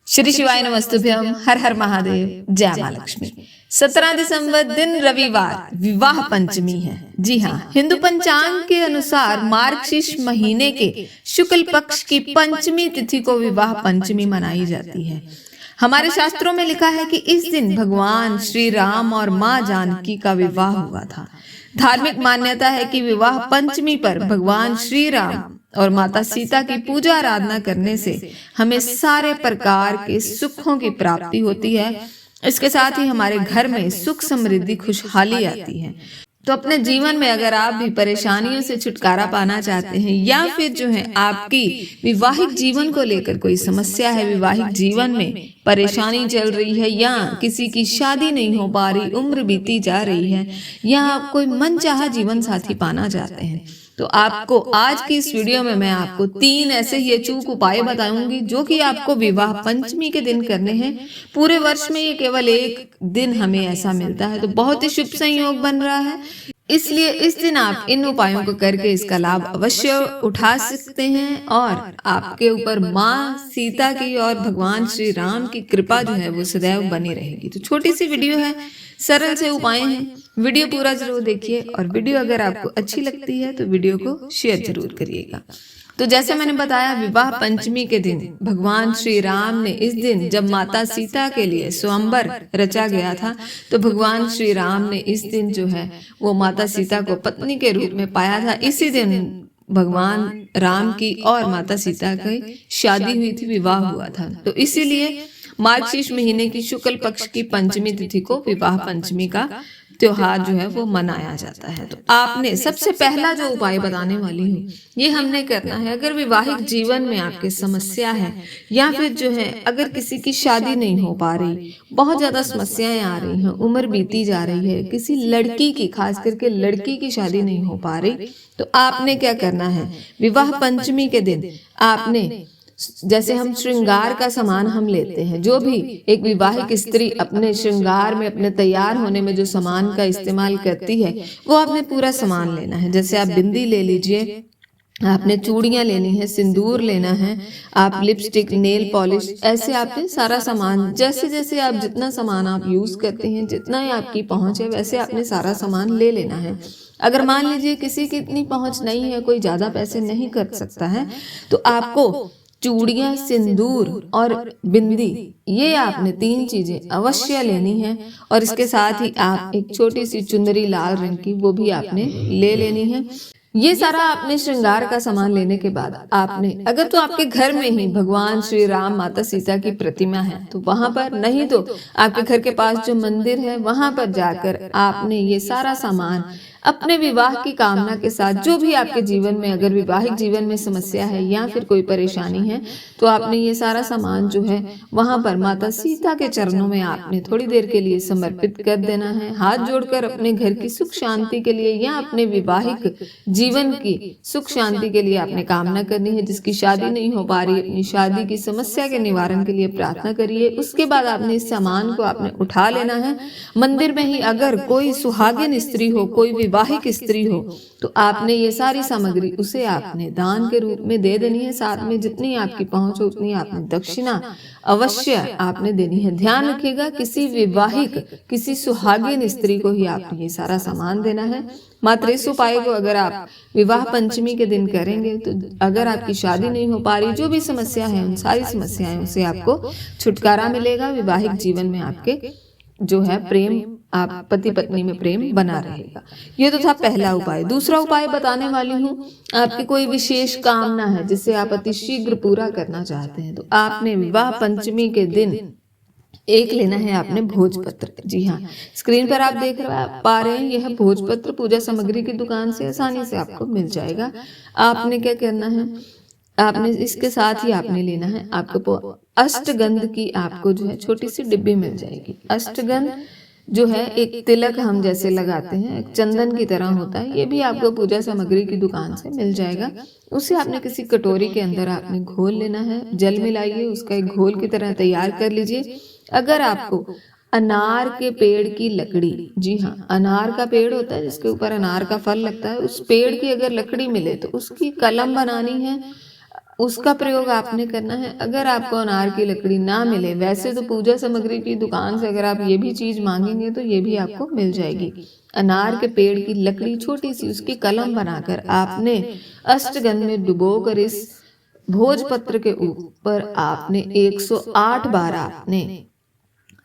श्री शिवाय नमस्तुभ्यम। हर हर महादेव। जय मां लक्ष्मी। 17 दिसंबर दिन रविवार विवाह पंचमी है। जी हाँ, हिंदू पंचांग के अनुसार मार्गशीर्ष महीने के शुक्ल पक्ष की पंचमी तिथि को विवाह पंचमी मनाई जाती है। हमारे शास्त्रों में लिखा है कि इस दिन भगवान श्री राम और माँ जानकी का विवाह हुआ था। धार्मिक मान्यता है कि विवाह पंचमी पर भगवान श्री राम और माता सीता की पूजा आराधना करने से हमें सारे प्रकार के सुखों की प्राप्ति होती है। इसके साथ ही हमारे घर में सुख समृद्धि खुशहाली आती है। तो अपने जीवन में अगर आप भी परेशानियों से छुटकारा पाना चाहते हैं या फिर जो है आपकी विवाहिक जीवन को लेकर कोई समस्या है, विवाहिक जीवन में परेशानी चल रही है या किसी की शादी नहीं हो पा रही, उम्र बीती जा रही है या आप कोई मनचाहा जीवन साथी पाना चाहते हैं, तो आपको आज की इस वीडियो में मैं आपको 3 ऐसे ही अचूक उपाय बताऊंगी जो कि आपको विवाह पंचमी के दिन करने हैं। पूरे वर्ष में ये केवल एक दिन हमें ऐसा मिलता है, तो बहुत ही शुभ संयोग बन रहा है। इसलिए इस दिन आप इन उपायों को करके इसका लाभ अवश्य उठा सकते हैं और आपके ऊपर माँ सीता की और भगवान श्री राम की कृपा जो है वो सदैव बनी रहेगी। तो छोटी सी वीडियो है, सरल से उपाय हैं। वीडियो पूरा जरूर देखिए और वीडियो अगर आपको अच्छी लगती है तो वीडियो को शेयर जरूर करिएगा। तो जैसे मैंने बताया, विवाह पंचमी के दिन भगवान श्री राम ने इस दिन जब माता सीता के लिए स्वयंवर रचा गया था, तो भगवान श्री राम ने इस दिन जो है वो माता सीता को पत्नी के रूप में पाया था। इसी दिन भगवान राम की और माता सीता की शादी हुई थी, विवाह हुआ था। तो इसीलिए मार्गशीर्ष महीने की शुक्ल पक्ष की पंचमी तिथि को विवाह पंचमी का त्योहार जो है वो मनाया जाता है। तो आपने सबसे पहला जो उपाय बताने वाली हूँ ये हमने करना है। अगर विवाहिक जीवन में आपकी समस्या है या फिर जो है अगर किसी की शादी नहीं हो पा रही, बहुत ज्यादा समस्याएं आ रही हैं, उम्र बीती जा रही है, किसी लड़की की, खास करके लड़की की शादी नहीं हो पा रही, तो आपने क्या करना है, विवाह पंचमी के दिन आपने जैसे हम श्रृंगार का सामान हम लेते हैं, जो भी एक विवाहिक स्त्री अपने श्रृंगार में, अपने तैयार होने में जो सामान का इस्तेमाल करती है, वो आपने पूरा सामान लेना है। जैसे आप बिंदी ले लीजिए, आपने चूड़ियां लेनी है, सिंदूर लेना है, आप लिपस्टिक, नेल पॉलिश, ऐसे आपने सारा सामान, जैसे जैसे आप जितना सामान आप यूज करते हैं, जितना ही आपकी पहुंच है, वैसे आपने सारा सामान ले लेना है। अगर मान लीजिए किसी की इतनी पहुंच नहीं है, कोई ज्यादा पैसे नहीं कर सकता है, तो आपको चूड़ियां, सिंदूर और बिंदी, ये आपने 3 चीजें अवश्य लेनी है। और इसके साथ ही आप एक छोटी सी चुंदरी लाल रंग की, वो भी आपने ले लेनी है। ये सारा आपने श्रृंगार का सामान लेने के बाद आपने, अगर तो आपके घर में ही भगवान श्री राम, माता सीता की प्रतिमा है तो वहां पर, नहीं तो आपके घर के पास जो मंदिर है वहां पर जाकर आपने ये सारा सामान अपने विवाह की कामना के साथ, जो भी आपके जीवन में अगर विवाहिक जीवन में समस्या है या फिर कोई परेशानी है, तो आपने ये सारा सामान जो है वहां पर माता सीता के चरणों में आपने थोड़ी देर के लिए समर्पित कर देना है। हाथ जोड़कर अपने घर की सुख शांति के लिए या अपने विवाहिक जीवन की सुख शांति के लिए आपने कामना करनी है। जिसकी शादी नहीं हो पा रही, अपनी शादी की समस्या के निवारण के लिए प्रार्थना करिए। उसके बाद आपने इस सामान को आपने उठा लेना है। मंदिर में ही अगर कोई सुहागिन स्त्री हो, कोई विवाहिक स्त्री हो, तो आपने ये सारी सामग्री उसे आपने दान के रूप में दे देनी है। साथ में जितनी आपकी पहुंच हो उतनी आपने दक्षिणा अवश्य आपने देनी है। ध्यान रखिएगा, किसी विवाहिक, किसी सुहागिन स्त्री को ही आपने ये सारा सामान देना है। मात्र इस उपाय को अगर आप विवाह पंचमी के दिन करेंगे तो अगर आपकी शादी नहीं हो पा रही, जो भी समस्या है, उन सारी समस्याएं से आपको छुटकारा मिलेगा। विवाहिक जीवन में आपके जो है प्रेम, आप पति पत्नी में प्रेम बना रहेगा। ये तो था पहला उपाय। दूसरा उपाय बताने वाली हूँ, आपकी कोई विशेष कामना है जिसे आप अति शीघ्र पूरा करना चाहते हैं, तो आपने विवाह पंचमी के दिन एक लेना है आपने भोजपत्र। जी हाँ, स्क्रीन पर आप देख पा रहे हैं, यह भोजपत्र पूजा सामग्री की दुकान से आसानी से आपको मिल जाएगा। आपने क्या करना है, आपने इसके साथ ही आपने लेना है, आपको अष्टगंध की आपको जो है छोटी सी डिब्बी मिल जाएगी। अष्टगंध जो है एक तिलक हम जैसे लगाते हैं, एक चंदन की तरह होता है, ये भी आपको पूजा सामग्री की दुकान से मिल जाएगा। उसे आपने किसी कटोरी के अंदर आपने घोल लेना है, जल मिलाइए, उसका एक घोल की तरह तैयार कर लीजिए। अगर आपको अनार के पेड़ की लकड़ी, जी हाँ, अनार का पेड़ होता है जिसके ऊपर अनार का फल लगता है, उस पेड़ की अगर लकड़ी मिले तो उसकी कलम बनानी है। उसका प्रयोग आपने करना है। अगर आपको अनार की लकड़ी ना मिले, वैसे तो पूजा सामग्री की दुकान से अगर आप ये भी चीज मांगेंगे तो ये भी आपको मिल जाएगी। अनार के पेड़ की लकड़ी छोटी सी, उसकी कलम बनाकर आपने अष्टगंध में डुबोकर इस भोजपत्र के ऊपर आपने 108 बार आपने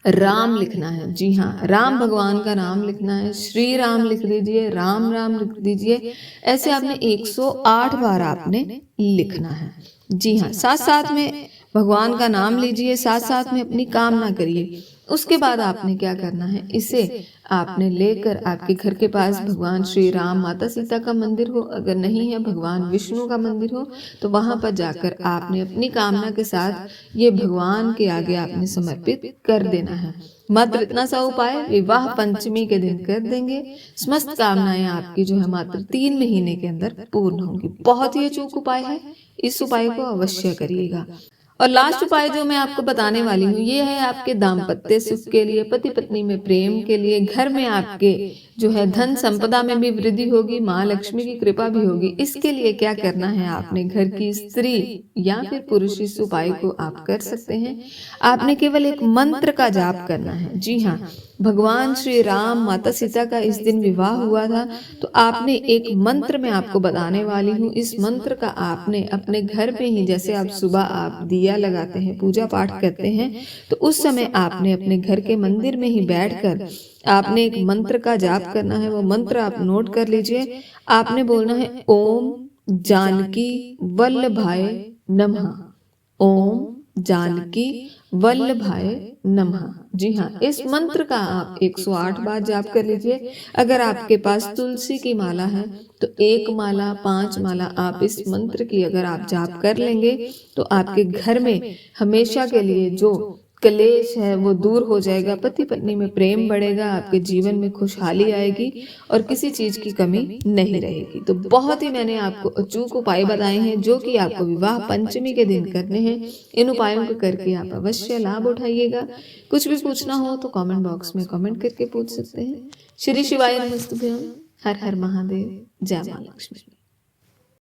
राम लिखना है। जी हाँ, राम भगवान का नाम लिखना है। श्री राम लिख दीजिए, राम राम लिख दीजिए। ऐसे आपने 108 बार आपने लिखना है। जी हाँ, साथ साथ में भगवान का नाम लीजिए, साथ साथ में अपनी कामना करिए। उसके बाद आपने क्या करना है, इसे आपने लेकर आपके घर के पास भगवान श्री राम, माता सीता का मंदिर हो, अगर नहीं है भगवान विष्णु का मंदिर हो, तो वहां पर जाकर आपने अपनी कामना के साथ ये भगवान के आगे आपने समर्पित कर देना है। मात्र इतना सा उपाय विवाह पंचमी के दिन कर देंगे, समस्त कामनाएं आपकी जो है मात्र 3 महीने के अंदर पूर्ण होंगी। बहुत ही अचूक उपाय है, इस उपाय को अवश्य करिएगा। और लास्ट उपाय जो मैं आपको बताने वाली हूँ ये है आपके दाम्पत्य सुख के लिए, पति पत्नी में प्रेम के लिए, घर में आपके जो है धन संपदा में भी वृद्धि होगी, माँ लक्ष्मी की कृपा भी होगी। इसके लिए क्या करना है, आपने घर की स्त्री या फिर पुरुष इस उपाय को आप कर सकते हैं। आपने केवल एक मंत्र का जाप करना है। जी हाँ, भगवान श्री राम, माता सीता का इस दिन विवाह हुआ था, तो आपने एक मंत्र मैं आपको बताने वाली हूँ। इस मंत्र का आपने अपने घर में ही, जैसे आप सुबह आप दिया लगाते हैं, पूजा पाठ करते हैं, तो उस समय आपने अपने घर के मंदिर में ही बैठकर आपने एक मंत्र का जाप करना है। वो मंत्र आप नोट कर लीजिए। आपने बोलना है ओम जानकी वल्लभाय नमः, ओम जानकी वल्लभाय नमः। जी हाँ, इस मंत्र का आप 108 बार जाप कर लीजिए। अगर आपके पास तुलसी की माला है तो 1 माला, 5 माला आप इस मंत्र की अगर आप जाप कर लेंगे तो आपके घर में हमेशा के लिए जो कलेश है वो दूर हो जाएगा, पति पत्नी में प्रेम बढ़ेगा, आपके जीवन में खुशहाली आएगी और किसी चीज की कमी नहीं रहेगी। तो बहुत ही मैंने आपको अचूक उपाय बताए हैं जो कि आपको विवाह पंचमी के दिन करने हैं। इन उपायों को करके आप अवश्य लाभ उठाइएगा। कुछ भी पूछना हो तो कमेंट बॉक्स में कमेंट करके पूछ सकते हैं। श्री शिवाय नमस्तुभ्यम। हर हर महादेव। जय मां लक्ष्मी।